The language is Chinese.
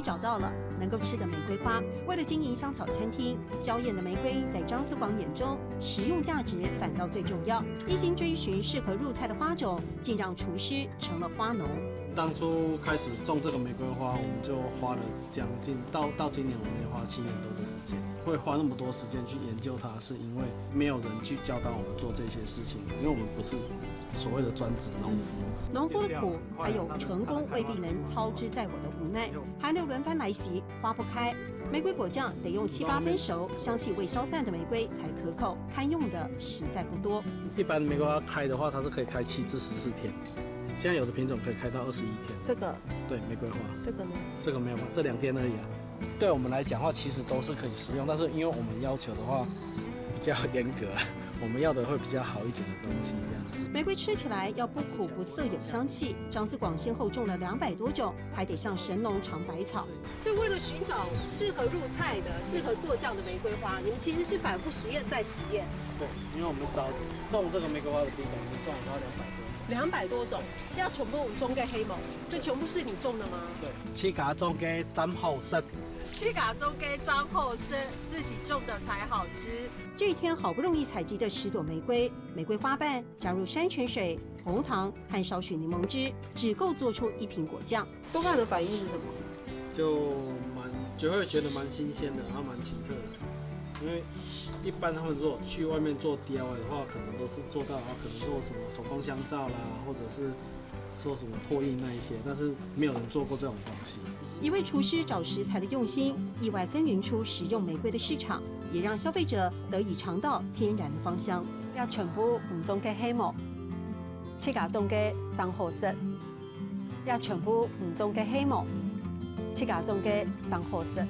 找到了能够吃的玫瑰花。为了经营香草餐厅，娇艳的玫瑰在张思广眼中，实用价值反倒最重要。一心追寻适合入菜的花种，竟让厨师成了花农。当初开始种这个玫瑰花，我们就花了将近到今年，我们也花了7年多的时间。会花那么多时间去研究它，是因为没有人去教导我们做这些事情，因为我们不是所谓的专职农夫。农夫的苦，还有成功未必能操之在我的无奈。寒流轮番来袭，花不开，玫瑰果酱得用7、8分熟、香气未消散的玫瑰才可口，堪用的实在不多。一般玫瑰花开的话，它是可以开7至14天。现在有的品种可以开到21天。这个对玫瑰花，这个呢？这个没有，这2天而已啊。对我们来讲的话，其实都是可以食用，但是因为我们要求的话比较严格，我们要的会比较好一点的东西，这样子。玫瑰吃起来要不苦不涩，有香气。张思广先后种了200多种，还得向神农尝百草。所以为了寻找适合入菜的、适合做酱的玫瑰花，你们其实是反复实验再实验。对，因为我们种这个玫瑰花的地方，我们种了它200多种，要全部种嘅黑毛，这全部是你种的吗？对，七家种嘅真好食。七嘎中给张后生自己种的才好吃。这一天好不容易采集的10朵玫瑰，玫瑰花瓣加入山泉水、红糖和少许柠檬汁，只够做出1瓶果酱。多看的反应是什么？就会觉得蛮新鲜的，然后蛮奇特的。因为一般他们如果去外面做 DIY 的话，可能都是做到，可能做什么手工香皂啦，或者是说什么拓印那一些，但是没有人做过这种东西。一位厨师找食材的用心，意外耕耘出食用玫瑰的市场，也让消费者得以尝到天然的芳香。要全部唔種嘅黑木，七家種嘅真好食。要全部唔種嘅黑木，七家種嘅真好食。